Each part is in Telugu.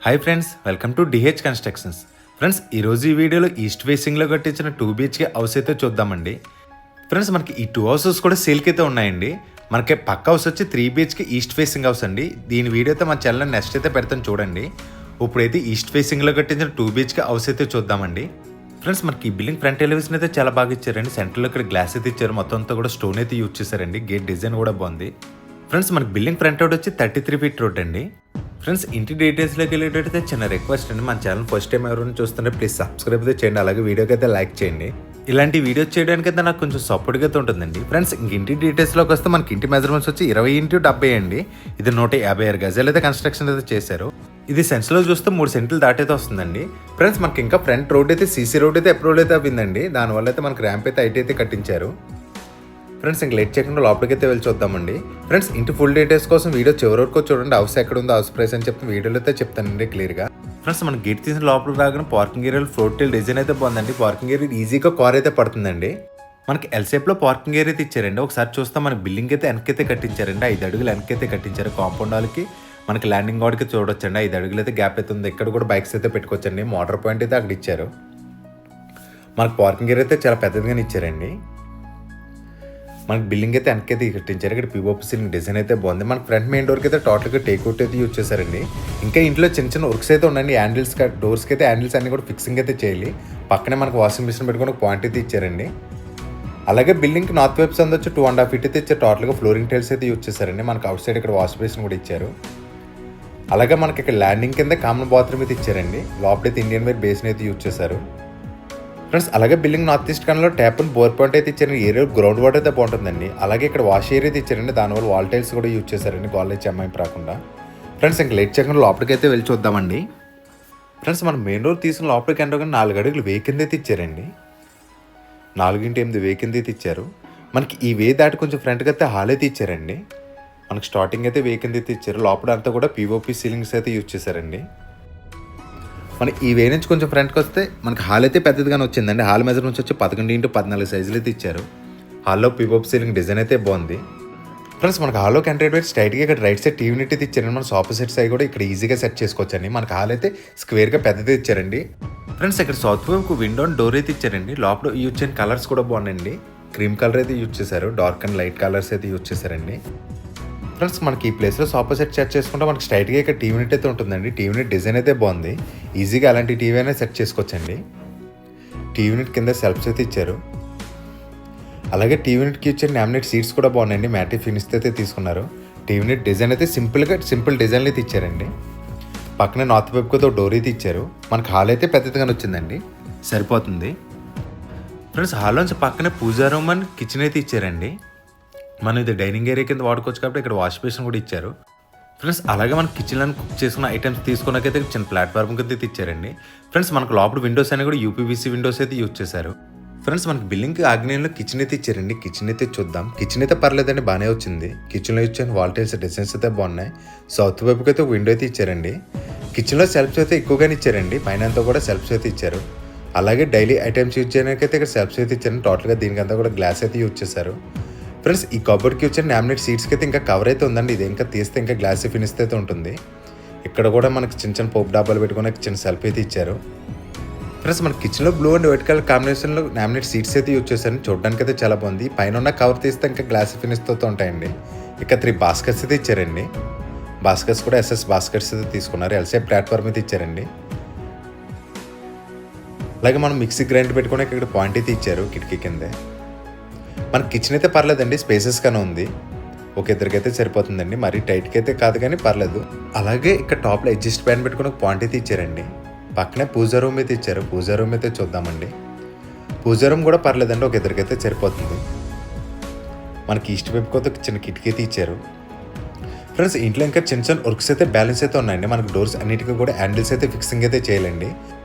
Hi friends, welcome to DH constructions. Friends, ఈరోజు ఈ వీడియోలో ఈస్ట్ ఫేసింగ్లో కట్టించిన 2 BHK హౌస్ అయితే చూద్దామండి. ఫ్రెండ్స్, మనకి ఈ 2 హౌసెస్ కూడా సేల్కి అయితే ఉన్నాయండి. మనకి పక్క హౌస్ వచ్చి 3 BHK ఈస్ట్ ఫేసింగ్ హౌస్ అండి. దీని వీడియో అయితే మన ఛానల్ నెక్స్ట్ అయితే పెడతాను చూడండి. ఇప్పుడైతే ఈస్ట్ ఫేసింగ్లో కట్టించిన 2 BHK హౌస్ అయితే చూద్దామండి. ఫ్రెండ్స్, మనకి ఈ బిల్డింగ్ ఫ్రంట్ ఎలివేషన్ అయితే చాలా బాగా ఇచ్చారండి. సెంటర్లో ఇక్కడ గ్లాస్ అయితే ఇచ్చారు. మొత్తం అంతా కూడా స్టోన్ అయితే యూజ్ చేశారండి. గేట్ డిజైన్ కూడా బాగుంది. ఫ్రెండ్స్, మనకి బిల్డింగ్ ఫ్రంట్ రోడ్ వచ్చి 33 ఫీట్ రోడ్ అండి. ఫ్రెండ్స్, ఇంటి డీటెయిల్స్లోకి వెళ్ళేటైతే చిన్న రిక్వెస్ట్ అండి, మన ఛానల్ ఫస్ట్ టైం ఎవరైనా చూస్తుంటే ప్లీజ్ సబ్స్క్రైబ్ అయితే చేయండి. అలాగే వీడియోకి అయితే లైక్ చేయండి. ఇలాంటి వీడియోస్ చేయడానికి అయితే నాకు కొంచెం సపోర్ట్గా అయితే ఉంటుందండి. ఫ్రెండ్స్, ఇంటి డీటెయిల్స్లోకి వస్తే మనకి ఇంటి మెజర్మెంట్స్ వచ్చి 20x70 అండి. ఇది 156 గజాలు అయితే కన్స్ట్రక్షన్ అయితే చేశారు. ఇది సెన్స్లో చూస్తే 3 సెంట్లు దాటైతే వస్తుందండి. ఫ్రెండ్స్, మనకి ఇంకా ఫ్రంట్ రోడ్ అయితే సీసీ రోడ్ అయితే అప్రూవల్ అయితే అవ్విందండి. దానివల్ల అయితే మనకి ర్యాంప్ అయితే హైట్ అయితే కట్టించారు. ఫ్రెండ్స్, ఇంక లేట్ చేయకుండా లోపలికి అయితే వెళ్ళి చూద్దామండి. ఫ్రెండ్స్, ఇంటి ఫుల్ డీటెయిల్స్ కోసం వీడియో చివరి వరకు చూడండి. హౌస్ ఎక్కడ ఉందో, హౌస్ ప్రైస్ అని చెప్తే వీడియోలో అయితే చెప్తానండి క్లియర్గా. ఫ్రెండ్స్, మన గేట్ తీసిన లోపలికి రాగానే పార్కింగ్ ఏరియాలో ఫ్లోర్ టైల్ డిజైన్ అయితే బాగుందండి. పార్కింగ్ ఏరియా ఈజీగా కార్ అయితే పడుతుందండి. మనకి ఎల్సేప్లో పార్కింగ్ ఏరియా అయితే ఇచ్చారండి. ఒకసారి చూస్తే మన బిల్డింగ్ అయితే వెనకైతే కట్టించారండి. 5 అడుగులు వెనకైతే కట్టించారు. కాంపౌండ్ వాళ్ళకి మనకి ల్యాండింగ్ వాడికి చూడొచ్చండి. 5 అడుగులు అయితే గ్యాప్ అయితే ఉంది. ఇక్కడ కూడా బైక్స్ అయితే పెట్టుకోవచ్చండి. మోటార్ పాయింట్ అయితే అక్కడ ఇచ్చారు. మనకి పార్కింగ్ ఏరియా అయితే చాలా పెద్దదిగానే ఇచ్చారండి. మనకి బిల్డింగ్ అయితే వెనకైతే కట్టించారు. ఇక్కడ పిఓపి సీలింగ్ డిజైన్ అయితే బాగుంది. మనకి ఫ్రంట్ మెయిన్ డోర్కి అయితే టోటల్గా టేక్అవుట్ అయితే యూజ్ చేశారండి. ఇంకా ఇంట్లో చిన్న చిన్న వర్క్స్ అయితే ఉండండి. హ్యాండిల్స్ డోర్స్కి అయితే హ్యాండిల్స్ అన్ని కూడా ఫిక్సింగ్ అయితే చేయాలి. పక్కనే మనకు వాషింగ్ మిషన్ పెట్టుకుని ఒక పాయింట్ అయితే ఇచ్చారండి. అలాగే బిల్డింగ్కి నార్త్ వైపు సంది వచ్చి 2.5 ఫీట్ అయితే ఇచ్చారు. టోటల్గా ఫ్లోరింగ్ టైల్స్ అయితే యూజ్ చేశారండి. మనకి అవుట్ సైడ్ ఇక్కడ వాష్ బేసిన్ కూడా ఇచ్చారు. అలాగే మనకి ఇక్కడ ల్యాండింగ్ కింద కామన్ బాత్రూమ్ అయితే ఇచ్చారండి. లోపలైతే ఇండియన్ వేర్ బేసిన్ అయితే యూజ్ చేశారు. ఫ్రెండ్స్, అలాగే బిల్డింగ్ నార్త్ ఈస్ట్ కార్నర్లో ట్యాప్ అండ్ బోర్ పాయింట్ అయితే ఇచ్చారండి. ఏరియా గ్రౌండ్ వాటర్ అయితే బాగుంటుందండి. అలాగే ఇక్కడ వాష్ ఏరియా అయితే ఇచ్చారండి. దానివల్ల వాల్ టైల్స్ కూడా యూజ్ చేశారండి. గోల్ అయితే అమ్మాయి రాకుండా. ఫ్రెండ్స్, ఇంకా లేట్ చేయకుండా లోపలికి అయితే వెళ్ళి చూద్దామండి. ఫ్రెండ్స్, మనం మెయిన్ రోడ్ తీసిన లోపలికి ఎంతో 4 అడుగులు వే కింద అయితే ఇచ్చారండి. 4x8 వే కింద అయితే ఇచ్చారు. మనకి ఈ వే దాటి కొంచెం ఫ్రంట్కి అయితే హాల్ అయితే ఇచ్చారండి. మనకి స్టార్టింగ్ అయితే వే కింద అయితే ఇచ్చారు. లోపల అంతా కూడా పిఓపి సీలింగ్స్ అయితే యూజ్ చేశారండి. మన ఈ వే నుంచి కొంచెం ఫ్రంట్కి వస్తే మనకి హాల్ అయితే పెద్దదిగానే వచ్చిందండి. హాల్ మెజర్మెంట్స్ వచ్చి 11x14 సైజులు అయితే ఇచ్చారు. హాల్లో పిఓపి సీలింగ్ డిజైన్ అయితే బాగుంది. ఫ్రెండ్స్, మనకి హాల్లోకి ఎంటర్ అయిపోయి స్ట్రైట్గా ఇక్కడ రైట్ సైడ్ టీవీ యూనిట్ అయితే ఇచ్చారండి. మన సోఫా సెట్స్ అవి కూడా ఇక్కడ ఈజీగా సెట్ చేసుకోవచ్చండి. మనకి హాల్ అయితే స్క్వేర్గా పెద్దది ఇచ్చారండి. ఫ్రెండ్స్, ఇక్కడ సౌత్ వైపు విండో అండ్ డోర్ అయితే ఇచ్చారండి. లోపల యూజ్ చేయని కలర్స్ కూడా బాగున్నాయండి. క్రీమ్ కలర్ అయితే యూజ్ చేశారు. డార్క్ అండ్ లైట్ కలర్స్ అయితే యూజ్ చేశారండి. ఫ్రెండ్స్, మనకి ఈ ప్లేస్లో సోఫా సెట్ చేసుకుంటే మనకి స్ట్రైట్గా ఇక్కడ టీవీ యూనిట్ అయితే ఉంటుందండి. టీవీ యూనిట్ డిజైన్ అయితే బాగుంది. ఈజీగా అలాంటి టీవీ అయినా సెట్ చేసుకోవచ్చండి. టీవీ యూనిట్ కింద సెల్ఫ్స్ అయితే ఇచ్చారు. అలాగే టీవీ యూనిట్కి ఇచ్చే లామినేట్ సీట్స్ కూడా బాగున్నాయండి. మ్యాటీ ఫినిష్ అయితే తీసుకున్నారు. టీవీ యూనిట్ డిజైన్ అయితే సింపుల్ డిజైన్లు అయితే ఇచ్చారండి. పక్కనే నార్త్ వైపుకి అయితే డోర్ అయితే ఇచ్చారు. మనకి హాల్ అయితే పెద్దదిగానే వచ్చిందండి. సరిపోతుంది. ఫ్రెండ్స్, హాల్లోంచి పక్కనే పూజా రూమ్ అండ్ కిచెన్ అయితే ఇచ్చారండి. మనం ఇది డైనింగ్ ఏరియా కింద వాడుకోవచ్చు కాబట్టి ఇక్కడ వాష్ బేసిన్ కూడా ఇచ్చారు. ఫ్రెండ్స్, అలాగే మనకి కిచెన్లో కుక్ చేసుకున్న ఐటమ్స్ తీసుకున్నాకైతే చిన్న ప్లాట్ఫామ్ కింద అయితే ఇచ్చారండి. ఫ్రెండ్స్, మనకు లోపల విండోస్ అనేవి కూడా యూపీవీసీ విండోస్ అయితే యూజ్ చేశారు. ఫ్రెండ్స్, మనకి బిల్డింగ్కి ఆగ్నేయంలో కిచెన్ అయితే ఇచ్చారండి. కిచెన్ అయితే చూద్దాం. కిచెన్ అయితే పర్లేదండి, బాగానే వచ్చింది. కిచెన్లో ఇచ్చిన వాల్ టైల్స్ డిజైన్స్ అయితే బాగున్నాయి. సౌత్ వైపుకి అయితే ఒక విండో అయితే ఇచ్చారండి. కిచెన్లో సెల్ఫ్స్ అయితే ఎక్కువగానే ఇచ్చారండి. పైన అంతా కూడా సెల్ఫ్స్ అయితే ఇచ్చారు. అలాగే డైలీ ఐటమ్స్ యూజ్ చేయడానికి అయితే ఇక్కడ సెల్ఫ్స్ అయితే ఇచ్చారండి. టోటల్గా దీనికంతా కూడా గ్లాస్ అయితే యూజ్ చేశారు. ఫ్రెండ్స్, ఈ కబోర్డ్కి వచ్చిన లామినేట్ సీట్స్కి అయితే ఇంకా కవర్ అయితే ఉందండి. ఇది ఇంకా తీస్తే ఇంకా గ్లాస్ ఫినిష్ అయితే ఉంటుంది. ఇక్కడ కూడా మనకి చిన్న చిన్న పోపు డాబాలు పెట్టుకుని చిన్న సెల్ఫ్ అయితే ఇచ్చారు. ఫ్రెండ్స్, మన కిచెన్లో బ్లూ అండ్ వైట్ కలర్ కాంబినేషన్లో లామినేట్ సీట్స్ అయితే యూజ్ చేశారు. చూడడానికి అయితే చాలా బాగుంది. పైన ఉన్న కవర్ తీస్తే ఇంకా గ్లాస్ ఫినిష్తో ఉంటాయండి. ఇక 3 బాస్కెట్స్ అయితే ఇచ్చారండి. బాస్కెట్స్ కూడా ఎస్ఎస్ బాస్కెట్స్ అయితే తీసుకున్నారు. ఎల్సేప్ ప్లాట్ఫామ్ అయితే ఇచ్చారండి. అలాగే మనం మిక్సీ గ్రైండర్ పెట్టుకుని ఇక్కడ పాయింట్ అయితే ఇచ్చారు కిటికీ కిందే. మన కిచెన్ అయితే పర్లేదండి, స్పేసెస్గానే ఉంది. ఒక ఇద్దరికైతే సరిపోతుందండి. మరీ టైట్కి అయితే కాదు కానీ పర్లేదు. అలాగే ఇక్కడ టాప్లో అడ్జస్ట్ ప్యాన్ పెట్టుకుని ఒక పాయింట్ అయితే ఇచ్చారండి. పక్కనే పూజా రూమ్ అయితే ఇచ్చారు. పూజా రూమ్ అయితే చూద్దామండి. పూజా రూమ్ కూడా పర్లేదండి, ఒక ఇద్దరికైతే సరిపోతుంది. మనకి ఈస్ట్ వైపుకి అయితే చిన్న కిటికీ అయితే ఇచ్చారు. ఫ్రెండ్స్, ఇంట్లో ఇంకా చిన్న చిన్న వర్క్స్ అయితే బ్యాలెన్స్ అయితే ఉన్నాయండి. మనకి డోర్స్ అన్నిటికీ కూడా హ్యాండిల్స్ అయితే ఫిక్సింగ్ అయితే చేయాలండి.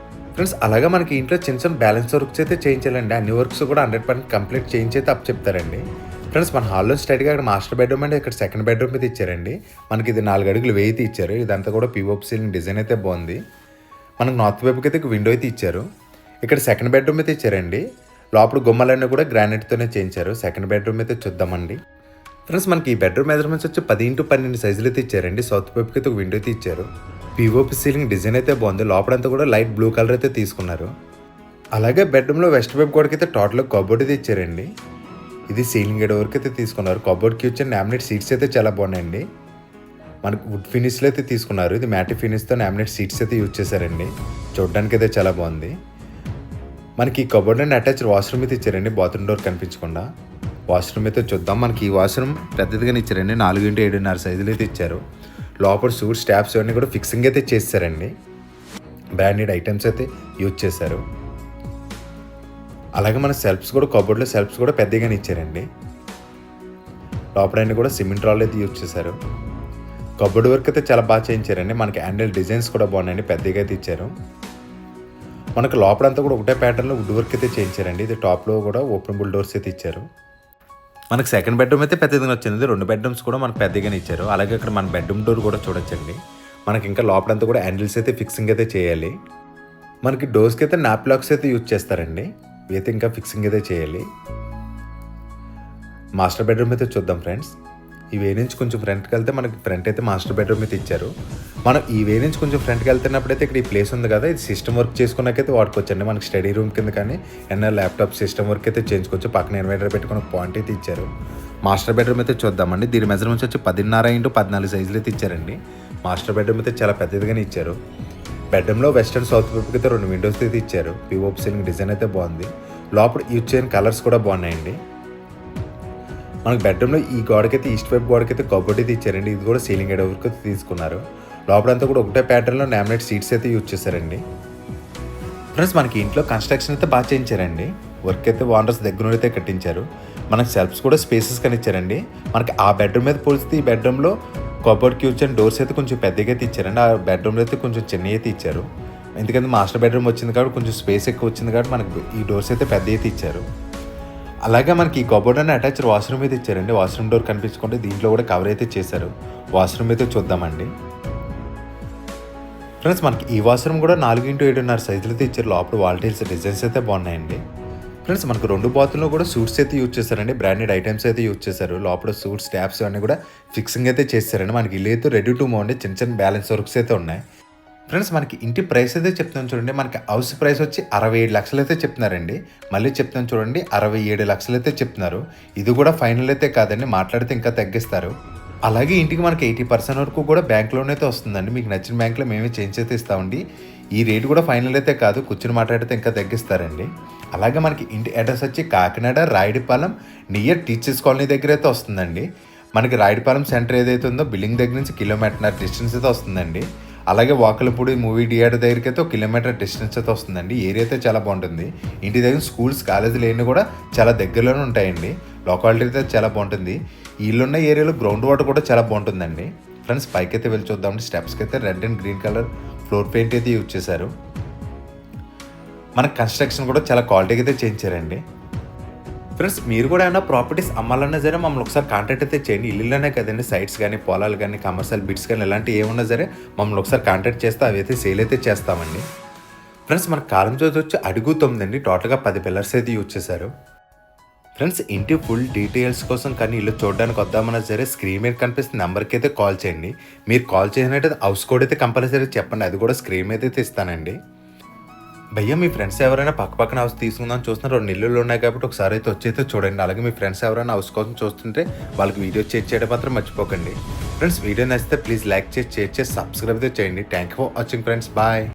ఫ్రెండ్స్, అలాగే మనకి ఇంట్లో చిన్న చిన్న బ్యాలెన్స్ వర్క్స్ అయితే చేయించాలండి. అన్ని వర్క్స్ కూడా 100% కంప్లీట్ చేయించి అయితే అప్ చెప్తారండి. ఫ్రెండ్స్, మన హాల్లో స్ట్రైట్గా ఇక్కడ మాస్టర్ బెడ్రూమ్ అంటే ఇక్కడ సెకండ్ బెడ్రూమ్ అయితే ఇచ్చారండి. మనకి ఇది 4 అడుగులు వే అయితే ఇచ్చారు. ఇదంతా కూడా పిఓపి సీలింగ్ డిజైన్ అయితే బాగుంది. మనకు నార్త్ వైపుకి అయితే విండో అయితే ఇచ్చారు. ఇక్కడ సెకండ్ బెడ్రూమ్ అయితే ఇచ్చారండి. లోపల గుమ్మలన్నీ కూడా గ్రానైట్తోనే చేయించారు. సెకండ్ బెడ్రూమ్ అయితే చూద్దామండి. ఫ్రెండ్స్, మనకి ఈ బెడ్రూమ్ మెజర్మెంట్స్ వచ్చి 10x12 సైజులు అయితే ఇచ్చారండి. సౌత్ వైపుకి అయితే ఒక విండో అయితే ఇచ్చారు. పిఓపి సీలింగ్ డిజైన్ అయితే బాగుంది. లోపలంతా కూడా లైట్ బ్లూ కలర్ అయితే తీసుకున్నారు. అలాగే బెడ్రూమ్లో వెస్ట్ వైపు గోడకైతే టోటల్ కబోర్డ్ అయితే ఇచ్చారండి. ఇది సీలింగ్ గేట్ వరకు అయితే తీసుకున్నారు. కబోర్డ్కి వచ్చిన లామినేట్ సీట్స్ అయితే చాలా బాగున్నాయండి. మనకు వుడ్ ఫినిష్లో అయితే తీసుకున్నారు. ఇది మ్యాటి ఫినిష్తో లామినేట్ సీట్స్ అయితే యూజ్ చేశారండి. చూడడానికి అయితే చాలా బాగుంది. మనకి ఈ కబోర్డ్ అండ్ అటాచ్డ్ వాష్రూమ్ అయితే ఇచ్చారండి. బాత్రూమ్ డోర్ కనిపించకుండా వాష్రూమ్ అయితే చూద్దాం. మనకి ఈ వాష్రూమ్ పెద్దదిగానే ఇచ్చారండి. 4x7.5 సైజులు అయితే ఇచ్చారు. లోపల సూట్ స్టాప్స్ అన్నీ కూడా ఫిక్సింగ్ అయితే చేశారండి. బ్రాండెడ్ ఐటమ్స్ అయితే యూజ్ చేశారు. అలాగే మన సెల్ఫ్స్ కూడా కబోర్డ్లో సెల్ఫ్స్ కూడా పెద్దగానే ఇచ్చారండి. లోపలన్నీ కూడా సిమెంట్ రాళ్ళు అయితే యూజ్ చేశారు. కబోర్డ్ వర్క్ అయితే చాలా బాగా చేయించారండి. మనకి హ్యాండిల్ డిజైన్స్ కూడా బాగున్నాయండి. పెద్దగా అయితే ఇచ్చారు. మనకు లోపలంతా కూడా ఒకటే ప్యాటర్న్లో వుడ్ వర్క్ అయితే చేయించారండి. ఇది టాప్లో కూడా ఓపెనబుల్ డోర్స్ అయితే ఇచ్చారు. మనకు సెకండ్ బెడ్రూమ్ అయితే పెద్దగా వచ్చింది. 2 బెడ్రూమ్స్ కూడా మనకు పెద్దగానే ఇచ్చారు. అలాగే ఇక్కడ మన బెడ్రూమ్ డోర్ కూడా చూడొచ్చండి. మనకి ఇంకా లోపలంతా కూడా హ్యాండిల్స్ అయితే ఫిక్సింగ్ అయితే చేయాలి. మనకి డోర్స్కి అయితే నాప్ లాక్స్ అయితే యూజ్ చేస్తారండి. అయితే ఇంకా ఫిక్సింగ్ అయితే చేయాలి. మాస్టర్ బెడ్రూమ్ అయితే చూద్దాం ఫ్రెండ్స్. ఈ వే నుంచి కొంచెం ఫ్రంట్కి వెళ్తే మనకి ఫ్రంట్ అయితే మాస్టర్ బెడ్రూమ్ అయితే ఇచ్చారు. మనం ఈ వే నుంచి కొంచెం ఫ్రంట్కి వెళ్తున్నప్పుడైతే ఇక్కడ ఈ ప్లేస్ ఉంది కదా, ఇది సిస్టమ్ వర్క్ చేసుకున్నాకైతే వాడుకోవచ్చండి. మనకి స్టడీ రూమ్ కింద కానీ ఏమైనా ల్యాప్టాప్ సిస్టమ్ వర్క్ అయితే చేయించుకోవచ్చు. పక్కన ఇన్వర్టర్ పెట్టుకుని పాయింట్ అయితే ఇచ్చారు. మాస్టర్ బెడ్రూమ్ అయితే చూద్దామండి. దీని మెజర్మెంట్స్ వచ్చి 10.5x14 సైజులు అయితే ఇచ్చారండి. మాస్టర్ బెడ్రూమ్ అయితే చాలా పెద్దదిగానే ఇచ్చారు. బెడ్రూమ్లో వెస్ట్ అండ్ సౌత్ వైపుకి అయితే 2 విండోస్ అయితే ఇచ్చారు. పిఓపి సీలింగ్ డిజైన్ అయితే బాగుంది. లోపల యూజ్ చేయని కలర్స్ కూడా బాగున్నాయండి. మనకి బెడ్రూమ్లో ఈ గోడకైతే ఈస్ట్ వైపు గోడకైతే కబోర్డ్ అయితే ఇచ్చారండి. ఇది కూడా సీలింగ్ గేట్ వరకు అయితే తీసుకున్నారు. లోపలంతా కూడా ఒకటే ప్యాటర్న్లో లామినేట్ సీట్స్ అయితే యూజ్ చేశారండి. ఫ్రెండ్స్ మనకి ఇంట్లో కన్స్ట్రక్షన్ అయితే బాగా చేయించారండి. వర్క్ అయితే ఓనర్స్ దగ్గర అయితే కట్టించారు. మనకి సెల్ఫ్స్ కూడా స్పేసెస్ కనిచ్చారండి. మనకి ఆ బెడ్రూమ్ మీద పోలిస్తే ఈ బెడ్రూమ్లో కబోర్డ్కి యూజ్ చేయని డోర్స్ అయితే కొంచెం పెద్దగా అయితే ఇచ్చారండి. ఆ బెడ్రూమ్లో అయితే కొంచెం చిన్న అయితే ఇచ్చారు. ఎందుకంటే మాస్టర్ బెడ్రూమ్ వచ్చింది కాబట్టి కొంచెం స్పేస్ ఎక్కువ వచ్చింది కాబట్టి మనకి ఈ డోర్స్ అయితే పెద్ద అయితే ఇచ్చారు. అలాగే మనకి ఈ కబోర్డ్ అని అటాచ్డ్ వాష్రూమ్ అయితే ఇచ్చారండి. వాష్రూమ్ డోర్ కనిపించుకుంటే దీంట్లో కూడా కవర్ అయితే చేశారు. వాష్రూమ్ అయితే చూద్దామండి. ఫ్రెండ్స్ మనకి ఈ వాష్రూమ్ కూడా 4x7.5 సైజులు అయితే ఇచ్చారు. లోపల వాల్ టైల్స్ డిజైన్స్ అయితే బాగున్నాయండి. ఫ్రెండ్స్ మనకు 2 బాత్రూంలో కూడా సూట్స్ అయితే యూజ్ చేశారండి. బ్రాండెడ్ ఐటమ్స్ అయితే యూజ్ చేశారు. లోపల సూట్ స్టాప్స్ అన్నీ కూడా ఫిక్సింగ్ అయితే చేశారండి. మనకి ఇల్లు అయితే రెడీ టు మూవ్ అండి. చిన్న చిన్న బ్యాలెన్స్ వర్క్స్ అయితే ఉన్నాయి. ఫ్రెండ్స్ మనకి ఇంటి ప్రైస్ అయితే చెప్తాను చూడండి. మనకి హౌస్ ప్రైస్ వచ్చి 67 లక్షలు అయితే చెప్తున్నారండి. మళ్ళీ చెప్తాను చూడండి, 67 లక్షలు అయితే చెప్తున్నారు. ఇది కూడా ఫైనల్ అయితే కాదండి, మాట్లాడితే ఇంకా తగ్గిస్తారు. అలాగే ఇంటికి మనకి 80% వరకు కూడా బ్యాంక్ లోన్ అయితే వస్తుందండి. మీకు నచ్చిన బ్యాంక్లో మేమే చేంజ్ అయితే ఇస్తామండి. ఈ రేట్ కూడా ఫైనల్ అయితే కాదు, కూర్చుని మాట్లాడితే ఇంకా తగ్గిస్తారండి. అలాగే మనకి ఇంటి అడ్రస్ వచ్చి Kakinada Rayudipalem near teachers colony దగ్గర అయితే వస్తుందండి. మనకి రాయుడిపాలెం సెంటర్ ఏదైతే ఉందో బిల్డింగ్ దగ్గర నుంచి 1.5 కిలోమీటర్ డిస్టెన్స్ అయితే వస్తుందండి. అలాగే వాకలపూడి మూవీ థియేటర్ దగ్గరికి అయితే 1 కిలోమీటర్ డిస్టెన్స్ అయితే వస్తుందండి. ఏరియా అయితే చాలా బాగుంటుంది. ఇంటి దగ్గర స్కూల్స్ కాలేజీలు ఏమైనా కూడా చాలా దగ్గరలోనే ఉంటాయండి. లొకాలిటీ అయితే చాలా బాగుంటుంది. ఇల్లున్న ఏరియాలో గ్రౌండ్ వాటర్ కూడా చాలా బాగుంటుందండి. ఫ్రెండ్స్ పైకి అయితే వెళ్ళి చూద్దామండి. స్టెప్స్కి అయితే red and green colour floor paint అయితే యూజ్ చేశారు. మన కన్స్ట్రక్షన్ కూడా చాలా క్వాలిటీగా అయితే చేయించారండి. ఫ్రెండ్స్ మీరు కూడా ఏమైనా ప్రాపర్టీస్ అమ్మాలన్నా సరే మమ్మల్ని ఒకసారి కాంటాక్ట్ అయితే చేయండి. ఇల్లులోనే కదండి, సైట్స్ కానీ పొలాలు కానీ కమర్షియల్ బిట్స్ కానీ ఇలాంటివి ఏమన్నా సరే మమ్మల్ని ఒకసారి కాంటాక్ట్ చేస్తే అవి అయితే సేల్ అయితే చేస్తామండి. ఫ్రెండ్స్ మన కాలం చోటు వచ్చి అడుగు 9 అండి. టోటల్గా 10 పిల్లర్స్ అయితే యూజ్ చేశారు. ఫ్రెండ్స్ ఇంటి ఫుల్ డీటెయిల్స్ కోసం కానీ ఇల్లు చూడడానికి వద్దామన్నా సరే స్క్రీన్ మీద కనిపిస్తున్న నెంబర్కి అయితే కాల్ చేయండి. మీరు కాల్ చేసినట్టయితే హౌస్ కోడ్ అయితే కంపల్సరీ చెప్పండి, అది కూడా స్క్రీన్ మీద అయితే ఇస్తానండి. భయ్య మీ ఫ్రెండ్స్ ఎవరైనా పక్కన హౌస్ తీసుకుందాం చూస్తున్నా, 2 ఇల్లులు ఉన్నాయి కాబట్టి ఒకసారి అయితే వచ్చి అయితే చూడండి. అలాగే మీ ఫ్రెండ్స్ ఎవరైనా హౌస్ కోసం చూస్తుంటే వాళ్ళకి వీడియో షేర్ చేయడం మాత్రం మర్చిపోకండి. ఫ్రెండ్స్ వీడియో నచ్చితే ప్లీజ్ లైక్ చేసి షేర్ చేసి సబ్స్క్రైబ్ అయితే చేయండి. Thank you for watching friends, bye.